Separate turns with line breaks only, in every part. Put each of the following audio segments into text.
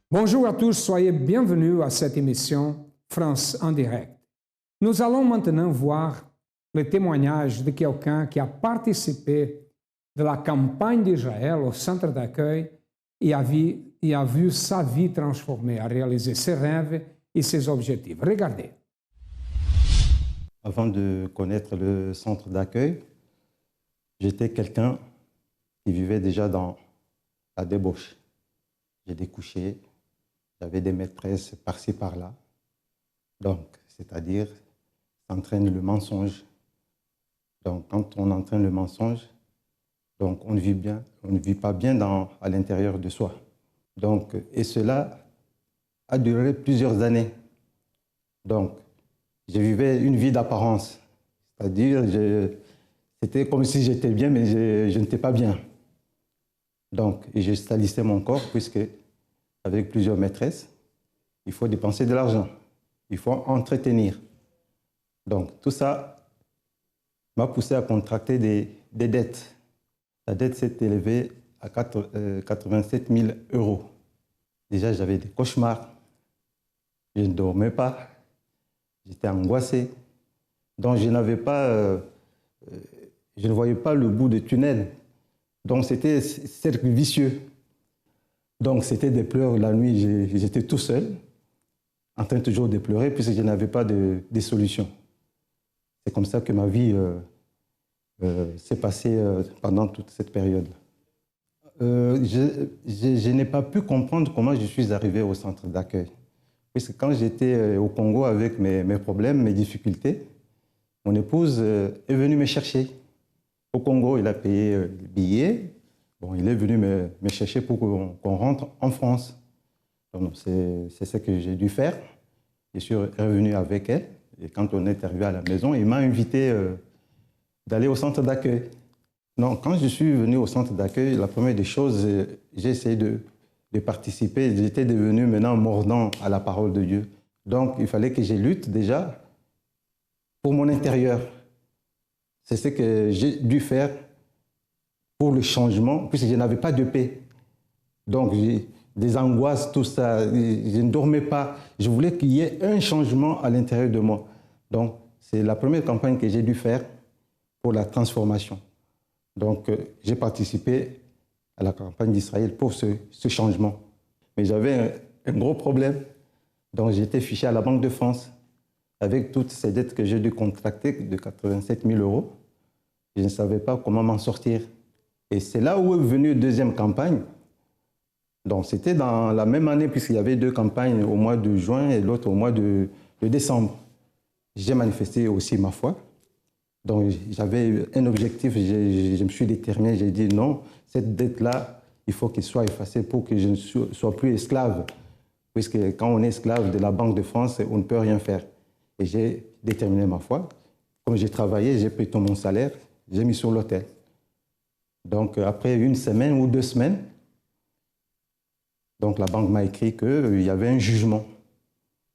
Bonjour à tous, soyez bienvenus à cette émission France en direct. Nous allons maintenant voir le témoignage de quelqu'un qui a participé de la campagne d'Israël au centre d'accueil et a vu sa vie transformée, a réalisé ses rêves et ses objectifs. Regardez.
Avant de connaître le centre d'accueil, j'étais quelqu'un qui vivait déjà dans la débauche. J'ai découché, j'avais des maîtresses par-ci, par-là. Donc, c'est-à-dire, ça entraîne le mensonge. Donc, quand on entraîne le mensonge, donc on ne vit pas bien à l'intérieur de soi. Donc, et cela a duré plusieurs années. Donc, je vivais une vie d'apparence. C'est-à-dire, c'était comme si j'étais bien, mais je n'étais pas bien. Donc, et je salissais mon corps, puisque avec plusieurs maîtresses, il faut dépenser de l'argent, il faut entretenir. Donc, tout ça m'a poussé à contracter des dettes. La dette s'est élevée à 87 000 €. Déjà, j'avais des cauchemars, je ne dormais pas, j'étais angoissé. Donc, je ne voyais pas le bout du tunnel. Donc, c'était un cercle vicieux. Donc, c'était des pleurs la nuit. J'étais tout seul, en train toujours de pleurer, puisque je n'avais pas de solution. C'est comme ça que ma vie s'est passée pendant toute cette période. Je n'ai pas pu comprendre comment je suis arrivé au centre d'accueil. Puisque quand j'étais au Congo avec mes problèmes, mes difficultés, mon épouse est venue me chercher. Au Congo, il a payé le billet. Bon, il est venu me chercher pour qu'on rentre en France. C'est ce que j'ai dû faire. Je suis revenu avec elle. Et quand on est arrivé à la maison, il m'a invité d'aller au centre d'accueil. Non, quand je suis venu au centre d'accueil, la première des choses, j'ai essayé de participer. J'étais devenu maintenant mordant à la parole de Dieu. Donc, il fallait que je lutte déjà pour mon intérieur. C'est ce que j'ai dû faire pour le changement, puisque je n'avais pas de paix. Donc, j'ai des angoisses, tout ça. Je ne dormais pas. Je voulais qu'il y ait un changement à l'intérieur de moi. Donc, c'est la première campagne que j'ai dû faire pour la transformation. Donc, j'ai participé à la campagne d'Israël pour ce changement. Mais j'avais un gros problème. Donc, j'étais fiché à la Banque de France avec toutes ces dettes que j'ai dû contracter de 87 000 €. Je ne savais pas comment m'en sortir. Et c'est là où est venue une deuxième campagne. Donc, c'était dans la même année, puisqu'il y avait deux campagnes, au mois de juin et l'autre au mois de décembre. J'ai manifesté aussi ma foi. Donc, j'avais un objectif, je me suis déterminé, j'ai dit non, cette dette-là, il faut qu'elle soit effacée pour que je ne sois plus esclave. Puisque quand on est esclave de la Banque de France, on ne peut rien faire. Et j'ai déterminé ma foi. Comme j'ai travaillé, j'ai pris tout mon salaire, j'ai mis sur l'autel. Donc, après une semaine ou 2 semaines, donc la banque m'a écrit qu'il y avait un jugement.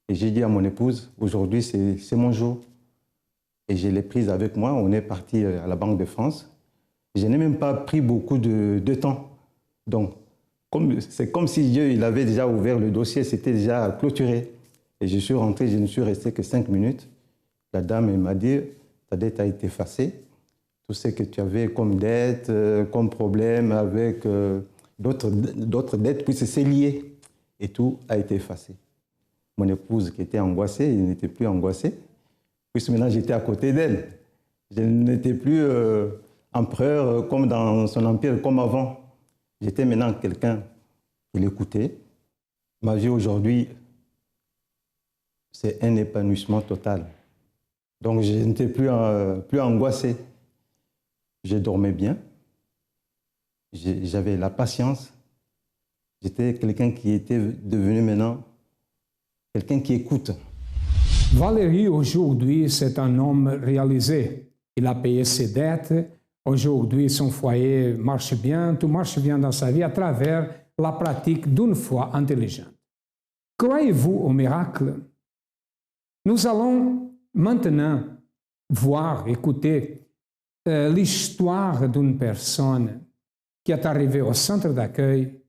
Et j'ai dit à mon épouse, aujourd'hui, c'est mon jour. Et je l'ai prise avec moi, on est parti à la Banque de France. Je n'ai même pas pris beaucoup de temps. Donc, c'est comme si Dieu il avait déjà ouvert le dossier, c'était déjà clôturé. Et je suis rentré, je ne suis resté que 5 minutes. La dame m'a dit, ta dette a été effacée. Tout ce que tu avais comme dette, comme problème avec d'autres dettes, puis c'est lié. Et tout a été effacé. Mon épouse qui était angoissée, elle n'était plus angoissée, puisque maintenant j'étais à côté d'elle. Je n'étais plus empereur comme dans son empire, comme avant. J'étais maintenant quelqu'un qui l'écoutait. Ma vie aujourd'hui, c'est un épanouissement total. Donc je n'étais plus angoissé. Je dormais bien. J'avais la patience. J'étais quelqu'un qui était devenu maintenant quelqu'un qui écoute.
Valérie, aujourd'hui, c'est un homme réalisé. Il a payé ses dettes. Aujourd'hui, son foyer marche bien. Tout marche bien dans sa vie à travers la pratique d'une foi intelligente. Croyez-vous au miracle? Nous allons maintenant voir, écouter l'histoire d'une personne qui est arrivée au centre d'accueil.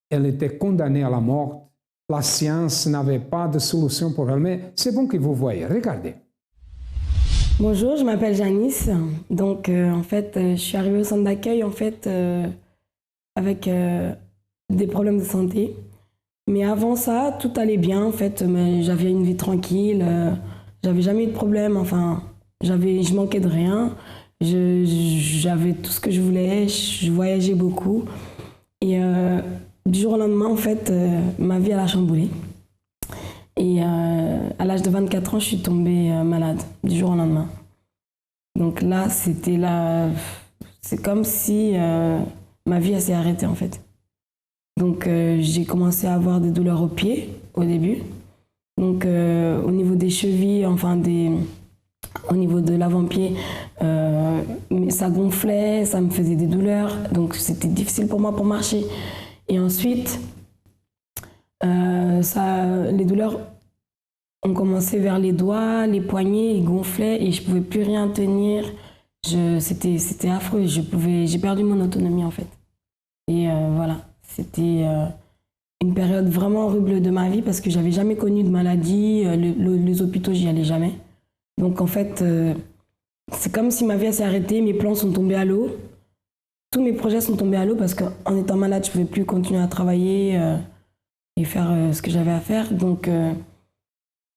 Elle était condamnée à la mort la science n'avait pas de solution pour elle, mais c'est bon que vous voyez. Regardez.
Bonjour, je m'appelle Janice. Donc, en fait, je suis arrivée au centre d'accueil, en fait, avec des problèmes de santé. Mais avant ça, tout allait bien, en fait. J'avais une vie tranquille. J'avais jamais eu de problème. Enfin, je manquais de rien. J'avais tout ce que je voulais. Je voyageais beaucoup. Et du jour au lendemain, en fait, ma vie, elle a chamboulé. Et à l'âge de 24 ans, je suis tombée malade, du jour au lendemain. Donc là, c'est comme si ma vie, elle s'est arrêtée, en fait. Donc j'ai commencé à avoir des douleurs aux pieds, au début. Donc au niveau des chevilles, enfin au niveau de l'avant-pied, ça gonflait, ça me faisait des douleurs. Donc c'était difficile pour moi pour marcher. Et ensuite, les douleurs ont commencé vers les doigts, les poignets, ils gonflaient et je ne pouvais plus rien tenir. C'était affreux, j'ai perdu mon autonomie en fait. Et voilà, c'était une période vraiment horrible de ma vie parce que je n'avais jamais connu de maladie, les hôpitaux, j'y allais jamais. Donc en fait, c'est comme si ma vie s'est arrêtée, mes plans sont tombés à l'eau. Tous mes projets sont tombés à l'eau parce qu'en étant malade, je ne pouvais plus continuer à travailler et faire ce que j'avais à faire. Donc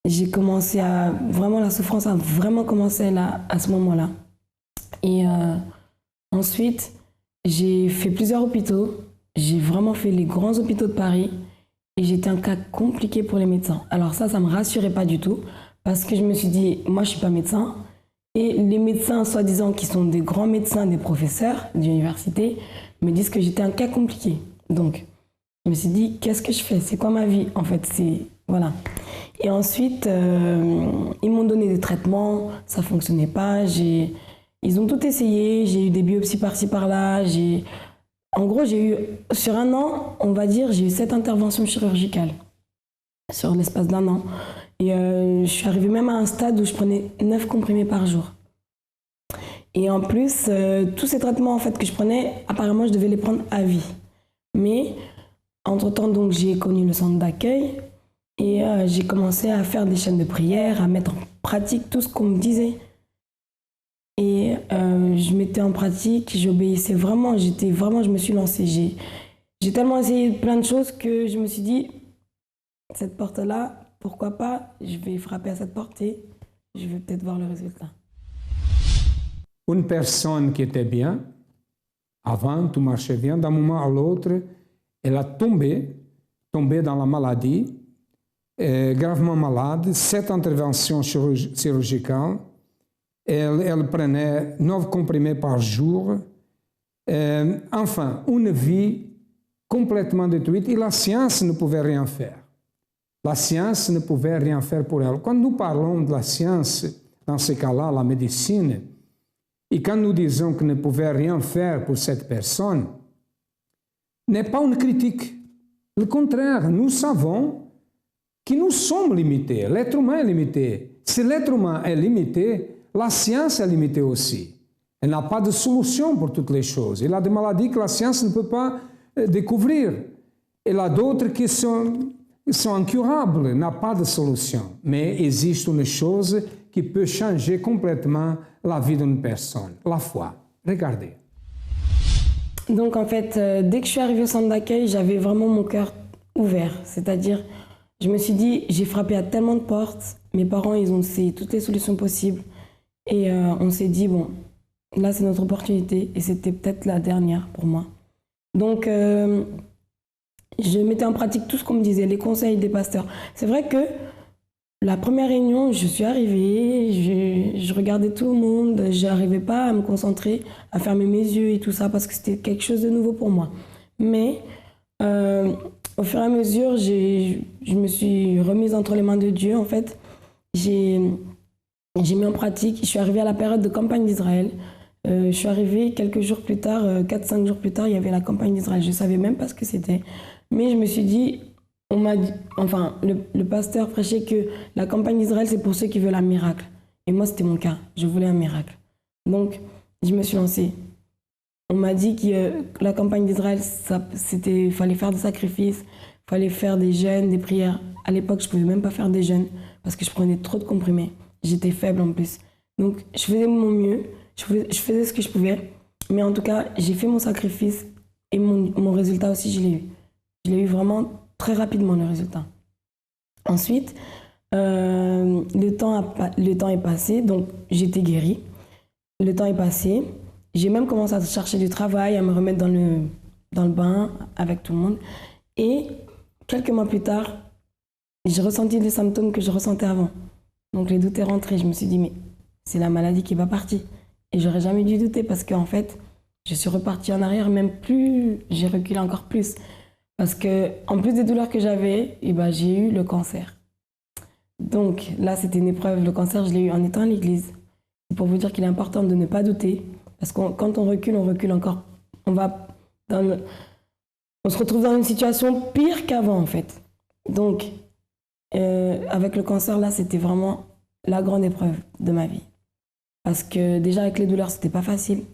j'ai commencé vraiment la souffrance a vraiment commencé là, à ce moment-là. Et ensuite, j'ai fait plusieurs hôpitaux. J'ai vraiment fait les grands hôpitaux de Paris et j'étais un cas compliqué pour les médecins. Alors ça me rassurait pas du tout parce que je me suis dit, moi je suis pas médecin et les médecins soi-disant qui sont des grands médecins, des professeurs d'université me disent que j'étais un cas compliqué. Donc je me suis dit, qu'est-ce que je fais? C'est quoi ma vie en fait? Voilà. Et ensuite, ils m'ont donné des traitements, ça fonctionnait pas. Ils ont tout essayé, j'ai eu des biopsies par-ci par-là. En gros, sur un an, on va dire, j'ai eu 7 interventions chirurgicales sur l'espace d'un an. Et je suis arrivée même à un stade où je prenais 9 comprimés par jour. Et en plus, tous ces traitements en fait, que je prenais, apparemment, je devais les prendre à vie. Mais, entre-temps, donc, j'ai connu le centre d'accueil et j'ai commencé à faire des chaînes de prière, à mettre en pratique tout ce qu'on me disait. Et je mettais en pratique, j'obéissais vraiment, je me suis lancée. J'ai tellement essayé plein de choses que je me suis dit, cette porte-là, pourquoi pas, je vais frapper à cette porte et je vais peut-être voir le résultat.
Une personne qui était bien, avant, tout marchait bien, d'un moment à l'autre, elle a tombé dans la maladie, gravement malade, 7 interventions chirurgicales. Elle prenait 9 comprimés par jour. Enfin, une vie complètement détruite et la science ne pouvait rien faire. La science ne pouvait rien faire pour elle. Quand nous parlons de la science, dans ce cas-là, la médecine, et quand nous disons qu'on ne pouvait rien faire pour cette personne, n'est pas une critique. Au contraire, nous savons que nous sommes limités. L'être humain est limité. Si l'être humain est limité, la science est limitée aussi. Elle n'a pas de solution pour toutes les choses. Il y a des maladies que la science ne peut pas découvrir. Il y a d'autres qui sont incurables, n'a pas de solution. Mais il existe une chose qui peut changer complètement la vie d'une personne, la foi. Regardez.
Donc en fait, dès que je suis arrivée au centre d'accueil, j'avais vraiment mon cœur ouvert. C'est-à-dire, je me suis dit, j'ai frappé à tellement de portes. Mes parents, ils ont essayé toutes les solutions possibles. Et on s'est dit, bon, là c'est notre opportunité et c'était peut-être la dernière pour moi. Donc je mettais en pratique tout ce qu'on me disait, les conseils des pasteurs. C'est vrai que la première réunion, je suis arrivée, je regardais tout le monde, je n'arrivais pas à me concentrer, à fermer mes yeux et tout ça parce que c'était quelque chose de nouveau pour moi. Mais au fur et à mesure, je me suis remise entre les mains de Dieu en fait. J'ai mis en pratique, je suis arrivée à la période de campagne d'Israël. Je suis arrivée quelques jours plus tard, 4-5 jours plus tard, il y avait la campagne d'Israël. Je ne savais même pas ce que c'était. Mais je me suis dit, on m'a dit, enfin, le pasteur prêchait que la campagne d'Israël, c'est pour ceux qui veulent un miracle. Et moi, c'était mon cas. Je voulais un miracle. Donc, je me suis lancée. On m'a dit que la campagne d'Israël, il fallait faire des sacrifices, fallait faire des jeûnes, des prières. À l'époque, je ne pouvais même pas faire des jeûnes parce que je prenais trop de comprimés. J'étais faible en plus. Donc, je faisais mon mieux, je faisais ce que je pouvais. Mais en tout cas, j'ai fait mon sacrifice et mon résultat aussi, je l'ai eu. Je l'ai eu vraiment très rapidement, le résultat. Ensuite, le temps est passé, donc j'étais guérie. Le temps est passé. J'ai même commencé à chercher du travail, à me remettre dans le bain avec tout le monde. Et quelques mois plus tard, j'ai ressenti les symptômes que je ressentais avant. Donc les doutes est rentré. Je me suis dit, mais c'est la maladie qui va partir. Et j'aurais jamais dû douter parce qu'en fait, je suis repartie en arrière, même plus, j'ai reculé encore plus. Parce que, en plus des douleurs que j'avais, j'ai eu le cancer. Donc là, c'était une épreuve. Le cancer, je l'ai eu en étant à l'église. C'est pour vous dire qu'il est important de ne pas douter. Parce que quand on recule encore. On se retrouve dans une situation pire qu'avant, en fait. Donc, avec le cancer, là, c'était vraiment la grande épreuve de ma vie. Parce que déjà, avec les douleurs, c'était pas facile.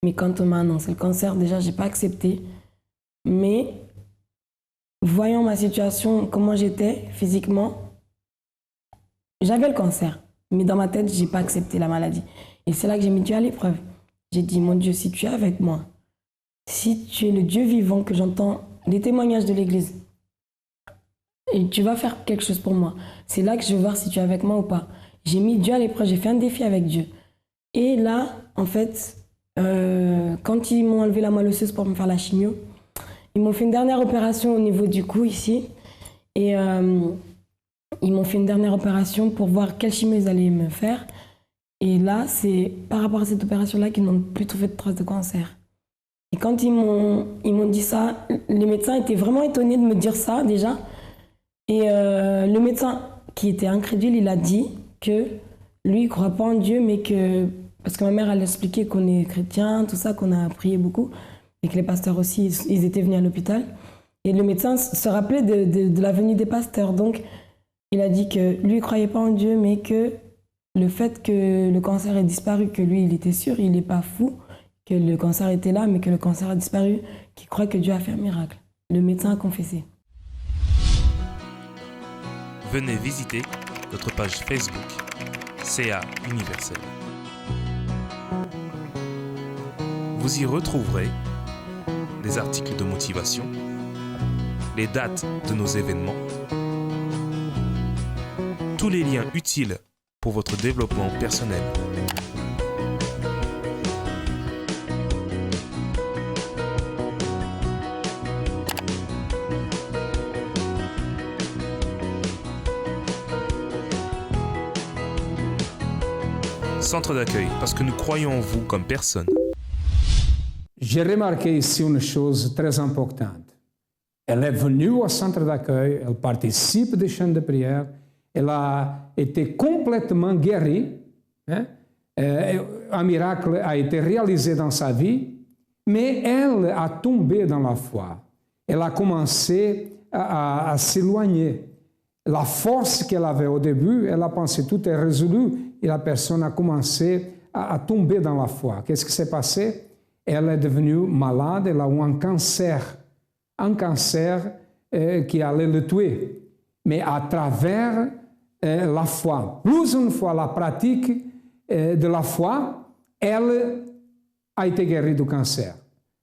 Mais quand on m'a annoncé le cancer, déjà, j'ai pas accepté. Mais, voyant ma situation, comment j'étais physiquement, j'avais le cancer. Mais dans ma tête, j'ai pas accepté la maladie. Et c'est là que j'ai mis Dieu à l'épreuve. J'ai dit, mon Dieu, si tu es avec moi, si tu es le Dieu vivant, que j'entends les témoignages de l'Église, et tu vas faire quelque chose pour moi, c'est là que je veux voir si tu es avec moi ou pas. J'ai mis Dieu à l'épreuve, j'ai fait un défi avec Dieu. Et là, en fait, quand ils m'ont enlevé la moelle osseuse pour me faire la chimio, ils m'ont fait une dernière opération au niveau du cou ici. Et ils m'ont fait une dernière opération pour voir quelle chimio ils allaient me faire. Et là, c'est par rapport à cette opération-là qu'ils n'ont plus trouvé de traces de cancer. Et quand ils m'ont dit ça, les médecins étaient vraiment étonnés de me dire ça déjà. Et le médecin qui était incrédule, il a dit que lui, il ne croit pas en Dieu, mais que... Parce que ma mère, elle expliquait qu'on est chrétien, tout ça, qu'on a prié beaucoup, et que les pasteurs aussi, ils étaient venus à l'hôpital. Et le médecin se rappelait de la venue des pasteurs. Donc, il a dit que lui, il ne croyait pas en Dieu, mais que le fait que le cancer ait disparu, que lui, il était sûr, il n'est pas fou, que le cancer était là, mais que le cancer a disparu, qu'il croit que Dieu a fait un miracle. Le médecin a confessé.
Venez visiter notre page Facebook CA Universel. Vous y retrouverez des articles de motivation, les dates de nos événements, tous les liens utiles pour votre développement personnel. Centre d'accueil, parce que nous croyons en vous comme personne.
J'ai remarqué ici une chose très importante. Elle est venue au centre d'accueil, elle participe des chaînes de prière, elle a été complètement guérie. Hein? Un miracle a été réalisé dans sa vie, mais elle a tombé dans la foi. Elle a commencé à s'éloigner. La force qu'elle avait au début, elle a pensé tout est résolu et la personne a commencé à tomber dans la foi. Qu'est-ce qui s'est passé? Elle est devenue malade, elle a eu un cancer qui allait le tuer. Mais à travers la foi, plus une fois la pratique de la foi, elle a été guérie du cancer.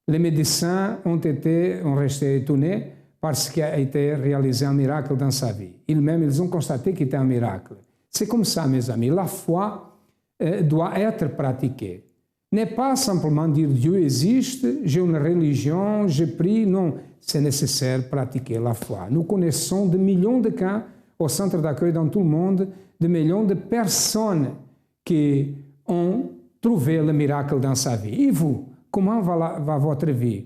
Les médecins ont resté étonnés parce qu'il a été réalisé un miracle dans sa vie. Ils ont constaté qu'il était un miracle. C'est comme ça, mes amis. La foi doit être pratiquée. N'est pas simplement dire Dieu existe, j'ai une religion, je prie. Non, c'est nécessaire pratiquer la foi. Nous connaissons de millions de cas au centre d'accueil dans tout le monde, de millions de personnes qui ont trouvé le miracle dans sa vie. Et vous, comment va votre vie?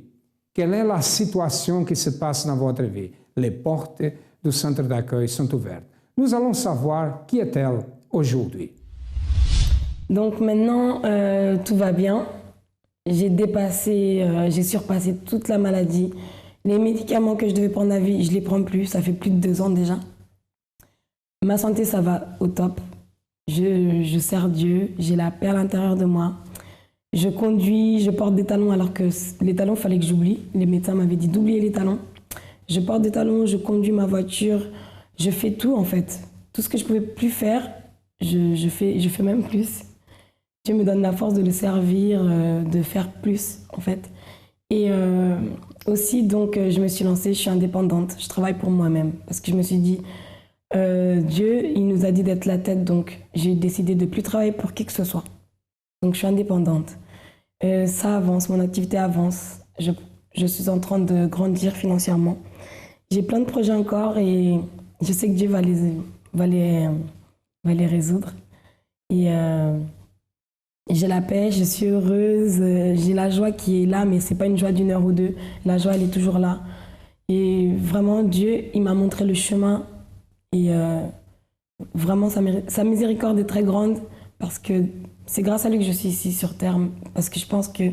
Quelle est la situation qui se passe dans votre vie? Les portes du centre d'accueil sont ouvertes. Nous allons savoir qui est-elle aujourd'hui.
Donc maintenant, tout va bien. J'ai surpassé toute la maladie. Les médicaments que je devais prendre à vie, je ne les prends plus. Ça fait plus de 2 ans déjà. Ma santé, ça va au top. Je sers Dieu. J'ai la paix à l'intérieur de moi. Je conduis, je porte des talons alors que les talons, il fallait que j'oublie. Les médecins m'avaient dit d'oublier les talons. Je porte des talons, je conduis ma voiture, je fais tout en fait. Tout ce que je ne pouvais plus faire, je fais même plus. Dieu me donne la force de le servir, de faire plus en fait. Et aussi, donc, je me suis lancée, je suis indépendante, je travaille pour moi-même. Parce que je me suis dit, Dieu, il nous a dit d'être la tête, donc j'ai décidé de ne plus travailler pour qui que ce soit. Donc je suis indépendante. Ça avance, mon activité avance. Je suis en train de grandir financièrement. J'ai plein de projets encore et je sais que Dieu va les résoudre. Et j'ai la paix, je suis heureuse, j'ai la joie qui est là, mais ce n'est pas une joie d'une heure ou deux. La joie, elle est toujours là. Et vraiment, Dieu, il m'a montré le chemin. Et vraiment, sa miséricorde est très grande parce que c'est grâce à lui que je suis ici sur Terre. Parce que je pense que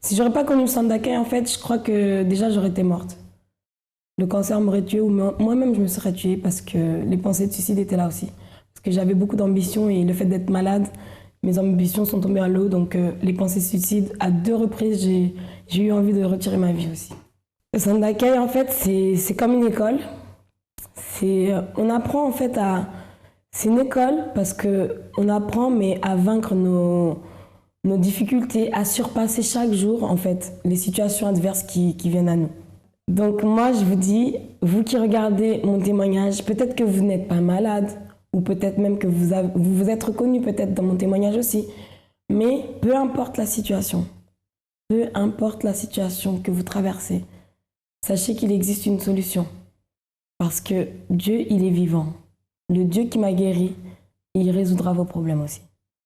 si je n'aurais pas connu le centre d'accueil, en fait, je crois que déjà, j'aurais été morte. Le cancer m'aurait tuée ou moi-même, je me serais tuée parce que les pensées de suicide étaient là aussi. Parce que j'avais beaucoup d'ambition et le fait d'être malade, mes ambitions sont tombées à l'eau. Donc, les pensées de suicide, à 2 reprises, j'ai eu envie de retirer ma vie aussi. Le centre d'accueil, en fait, c'est comme une école. On apprend en fait c'est une école parce qu'on apprend mais à vaincre nos difficultés, à surpasser chaque jour en fait les situations adverses qui viennent à nous. Donc moi je vous dis, vous qui regardez mon témoignage, peut-être que vous n'êtes pas malade ou peut-être même que vous vous êtes reconnu peut-être dans mon témoignage aussi, mais peu importe la situation que vous traversez, sachez qu'il existe une solution. Parce que Dieu, il est vivant. Le Dieu qui m'a guéri, il résoudra vos problèmes aussi.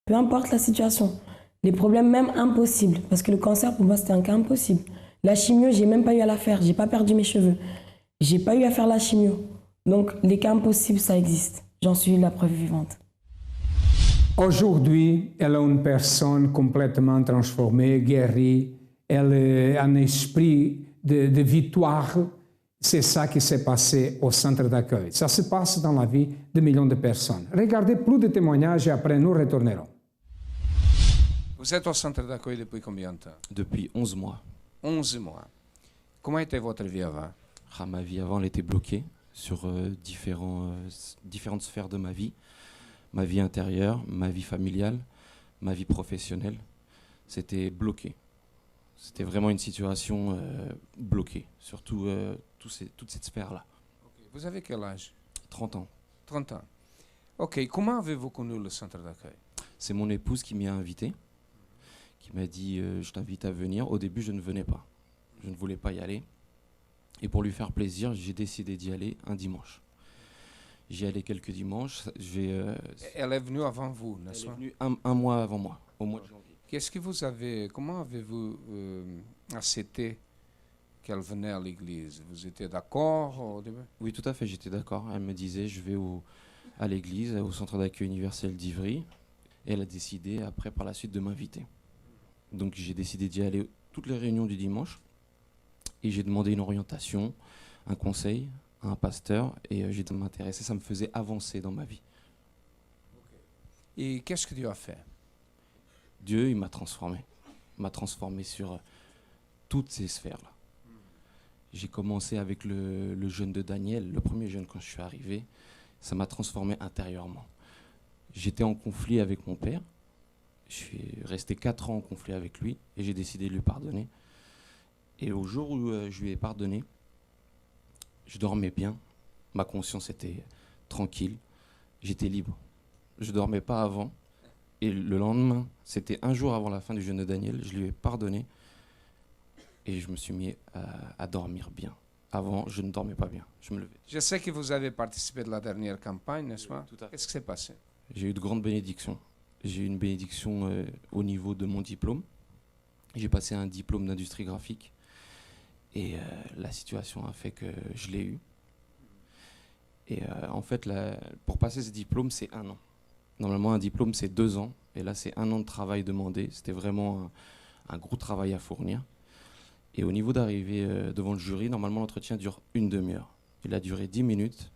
Peu importe la situation. Les problèmes même impossibles. Parce que le cancer, pour moi, c'était un cas impossible. La chimio, j'ai même pas eu à la faire. J'ai pas perdu mes cheveux. J'ai pas eu à faire la chimio. Donc, les cas impossibles, ça existe. J'en suis la preuve vivante.
Aujourd'hui, elle est une personne complètement transformée, guérie. Elle a un esprit de victoire. C'est ça qui s'est passé au centre d'accueil. Ça se passe dans la vie de millions de personnes. Regardez plus de témoignages et après nous retournerons.
Vous êtes au centre d'accueil depuis combien de temps?
Depuis 11 mois.
11 mois. Comment était votre vie avant?
Ma vie avant, elle était bloquée sur différentes sphères de ma vie. Ma vie intérieure, ma vie familiale, ma vie professionnelle. C'était bloqué. C'était vraiment une situation bloquée, surtout toute cette sphère-là.
Okay. Vous avez quel âge?
30 ans.
30 ans. Ok, comment avez-vous connu le centre d'accueil?
C'est mon épouse qui m'y a invité, qui m'a dit je t'invite à venir. Au début, je ne venais pas. Je ne voulais pas y aller. Et pour lui faire plaisir, j'ai décidé d'y aller un dimanche. J'y allais quelques dimanches.
Elle est venue avant vous, n'est-ce pas?
Elle est venue un mois avant moi, au mois de janvier.
Comment avez-vous accepté qu'elle venait à l'église? Vous étiez d'accord au début?
Oui, tout à fait, j'étais d'accord. Elle me disait, je vais à l'église, au centre d'accueil universel d'Ivry. Et elle a décidé, après, par la suite, de m'inviter. Donc j'ai décidé d'y aller toutes les réunions du dimanche. Et j'ai demandé une orientation, un conseil à un pasteur. Et j'ai m'intéressé, ça me faisait avancer dans ma vie.
Et qu'est-ce que Dieu a fait?
Dieu, il m'a transformé. Il m'a transformé sur toutes ces sphères-là. J'ai commencé avec le jeûne de Daniel, le premier jeûne quand je suis arrivé. Ça m'a transformé intérieurement. J'étais en conflit avec mon père. Je suis resté 4 ans en conflit avec lui et j'ai décidé de lui pardonner. Et au jour où je lui ai pardonné, je dormais bien. Ma conscience était tranquille. J'étais libre. Je ne dormais pas avant. Et le lendemain, c'était un jour avant la fin du jeûne de Daniel, je lui ai pardonné et je me suis mis à dormir bien. Avant, je ne dormais pas bien, je me levais.
Je sais que vous avez participé de la dernière campagne, n'est-ce pas?
Tout à fait.
Qu'est-ce qui s'est passé?
J'ai eu de grandes bénédictions. J'ai eu une bénédiction au niveau de mon diplôme. J'ai passé un diplôme d'industrie graphique et la situation a fait que je l'ai eu. Et en fait, pour passer ce diplôme, c'est 1 an. Normalement, un diplôme, c'est 2 ans. Et là, c'est 1 an de travail demandé. C'était vraiment un gros travail à fournir. Et au niveau d'arriver devant le jury, normalement, l'entretien dure une demi-heure. Il a duré 10 minutes.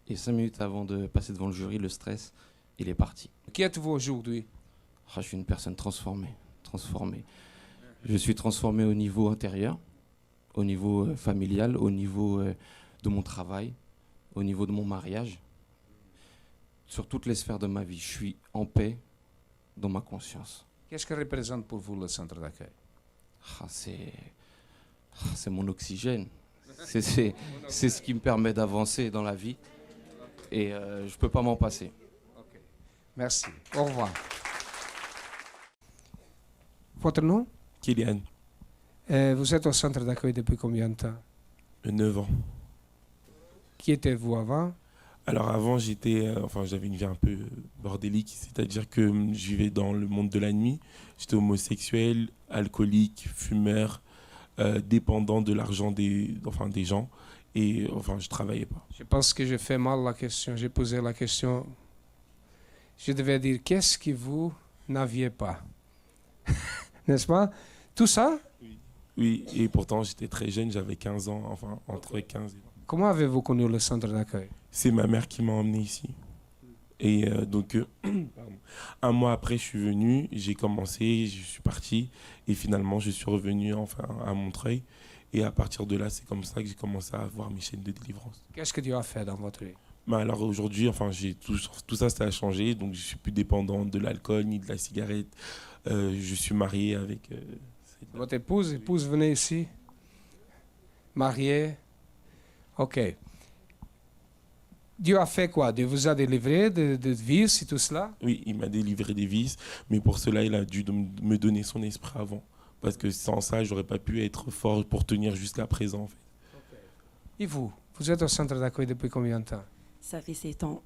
Et 5 minutes avant de passer devant le jury, le stress, il est parti.
Qui êtes-vous aujourd'hui?
Je suis une personne transformée. Je suis transformé au niveau intérieur, au niveau familial, au niveau de mon travail, au niveau de mon mariage. Sur toutes les sphères de ma vie, je suis en paix dans ma conscience.
Qu'est-ce que représente pour vous le centre d'accueil?
C'est mon oxygène. C'est ce qui me permet d'avancer dans la vie. Et je ne peux pas m'en passer.
Okay. Merci. Au revoir. Votre nom?
Kylian,
Vous êtes au centre d'accueil depuis combien de temps?
9 ans.
Qui étiez-vous avant?
Alors avant, j'avais une vie un peu bordélique, c'est-à-dire que je vivais dans le monde de la nuit. J'étais homosexuel, alcoolique, fumeur, dépendant de l'argent des gens. Et je travaillais pas.
Je pense que j'ai fait mal la question. J'ai posé la question. Je devais dire qu'est-ce que vous n'aviez pas? N'est-ce pas? Tout ça?
Oui, et pourtant j'étais très jeune, j'avais 15 ans, entre 15 et 20.
Comment avez-vous connu le centre d'accueil?
C'est ma mère qui m'a emmené ici. Et un mois après, je suis venu, j'ai commencé, je suis parti. Et finalement, je suis revenu à Montreuil. Et à partir de là, c'est comme ça que j'ai commencé à avoir mes chaînes de délivrance.
Qu'est-ce que Dieu a fait dans votre vie?
Alors aujourd'hui, tout ça a changé. Donc je ne suis plus dépendant de l'alcool ni de la cigarette. Je suis marié avec...
Votre épouse, venez ici. Mariée. OK. Dieu a fait quoi? Dieu vous a délivré de vices et tout cela?
Oui, il m'a délivré des vices, mais pour cela, il a dû me donner son esprit avant. Parce que sans ça, je n'aurais pas pu être fort pour tenir jusqu'à présent. En fait.
Okay. Et vous? Vous êtes au centre d'accueil depuis combien de temps?
Ça fait 7 ans.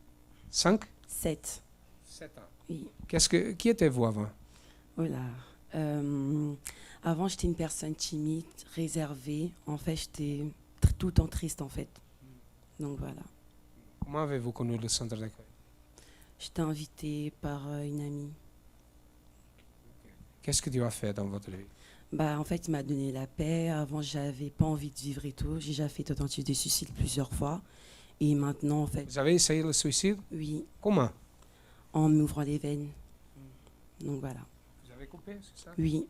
5?
7.
7 ans.
Oui.
Qui étiez-vous avant?
Voilà. Avant, j'étais une personne timide, réservée. En fait, j'étais tout le temps triste, en fait. Donc, voilà.
Comment avez-vous connu le centre d'accueil?
J'étais invitée par une amie.
Qu'est-ce que Dieu a fait dans votre vie?
En fait, il m'a donné la paix. Avant, j'avais pas envie de vivre et tout. J'ai déjà fait tentative de suicide plusieurs fois. Et maintenant, en fait...
Vous avez essayé le suicide?
Oui.
Comment?
En m'ouvrant les veines. Donc, voilà.
Vous avez coupé, c'est ça?
Oui.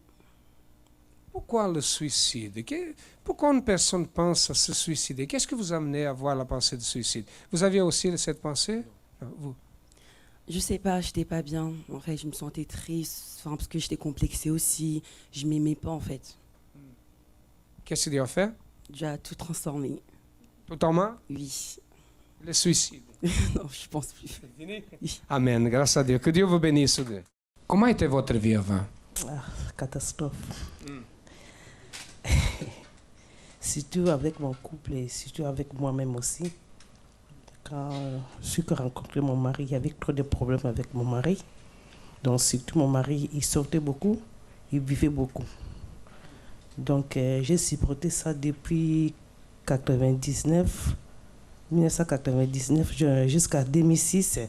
Pourquoi le suicide? Pourquoi une personne pense à se suicider? Qu'est-ce que vous amenez à avoir la pensée de suicide? Vous aviez aussi cette pensée? Non, vous?
Je sais pas, j'étais pas bien. En fait, je me sentais triste, parce que j'étais complexée aussi. Je m'aimais pas, en fait.
Qu'est-ce que Dieu a fait?
Dieu a tout transformé.
Tout en main?
Oui.
Le suicide?
Non, je pense plus.
Amen, grâce à Dieu. Que Dieu vous bénisse. Comment était votre vie avant?
Catastrophe. Surtout avec mon couple et surtout avec moi-même aussi. Quand je suis rencontré mon mari, il y avait trop de problèmes avec mon mari. Donc surtout mon mari, il sortait beaucoup, il buvait beaucoup. Donc j'ai supporté ça depuis 1999 jusqu'à 2006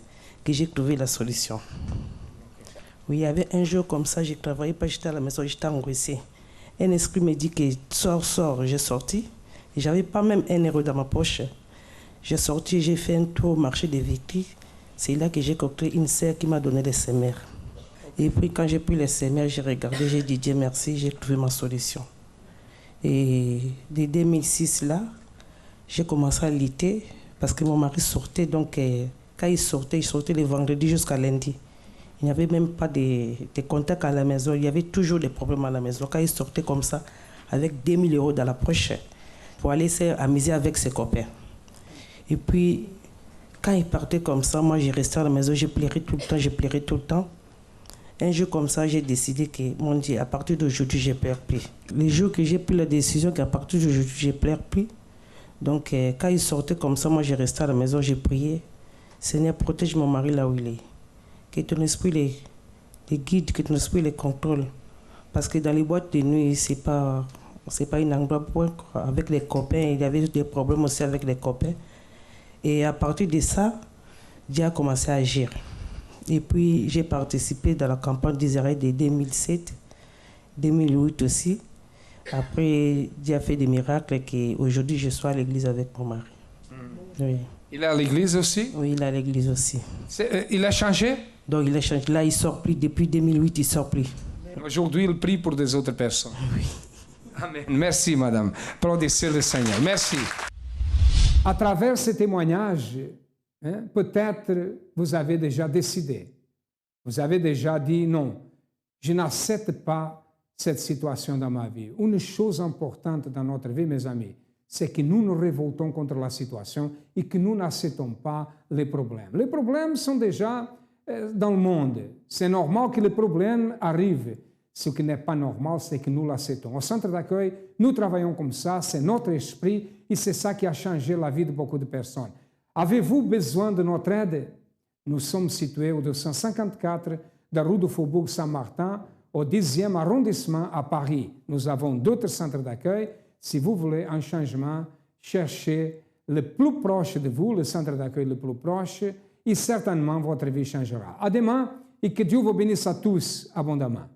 que j'ai trouvé la solution. Oui, il y avait un jour comme ça, je ne travaillais pas, j'étais à la maison, j'étais angoissée. Un esprit me dit que sors, j'ai sorti. Je n'avais pas même 1 euro dans ma poche. J'ai sorti, j'ai fait un tour au marché des vitrines. C'est là que j'ai rencontré une sœur qui m'a donné les semelles. Et puis quand j'ai pris les semelles, j'ai regardé, j'ai dit Dieu merci, j'ai trouvé ma solution. Et de 2006 là, j'ai commencé à lutter parce que mon mari sortait. Donc quand il sortait les vendredis jusqu'à lundi. Il n'y avait même pas de contact à la maison. Il y avait toujours des problèmes à la maison. Quand il sortait comme ça, avec 2000 euros dans la poche, pour aller s'amuser avec ses copains. Et puis, quand il partait comme ça, moi, j'ai resté à la maison, j'ai pleuré tout le temps. Un jour comme ça, j'ai décidé que, mon Dieu, à partir d'aujourd'hui, je ne pleure plus. Les jours que j'ai pris la décision qu'à partir d'aujourd'hui, je ne pleure plus. Donc, quand il sortait comme ça, moi, j'ai resté à la maison, j'ai prié. Seigneur, protège mon mari là où il est. Que ton esprit les guide, que ton esprit les contrôle. Parce que dans les boîtes de nuit, c'est pas un endroit pour avec les copains. Il y avait des problèmes aussi avec les copains. Et à partir de ça, Dieu a commencé à agir. Et puis, j'ai participé dans la campagne d'Israël de 2007, 2008 aussi. Après, Dieu a fait des miracles et aujourd'hui, je suis à l'église avec mon mari. Oui.
Il est à l'église aussi?
Oui, il est à l'église aussi.
Il a changé?
Donc, il a changé. Là, il ne sort plus. Depuis 2008, il ne sort plus.
Aujourd'hui, il prie pour des autres personnes.
Oui.
Amen. Merci, madame. Applaudissez le Seigneur. Merci.
À travers ces témoignages, hein, peut-être vous avez déjà décidé. Vous avez déjà dit non, je n'accepte pas cette situation dans ma vie. Une chose importante dans notre vie, mes amis, c'est que nous nous révoltons contre la situation et que nous n'acceptons pas les problèmes. Les problèmes sont déjà dans le monde. C'est normal que les problèmes arrivent. Ce qui n'est pas normal, c'est que nous l'acceptons. Au centre d'accueil, nous travaillons comme ça, c'est notre esprit et c'est ça qui a changé la vie de beaucoup de personnes. Avez-vous besoin de notre aide? Nous sommes situés au 254 de la rue du Faubourg Saint-Martin, au 10e arrondissement à Paris. Nous avons d'autres centres d'accueil. Si vous voulez un changement, cherchez le plus proche de vous, le centre d'accueil le plus proche, et certainement votre vie changera. À demain et que Dieu vous bénisse à tous abondamment.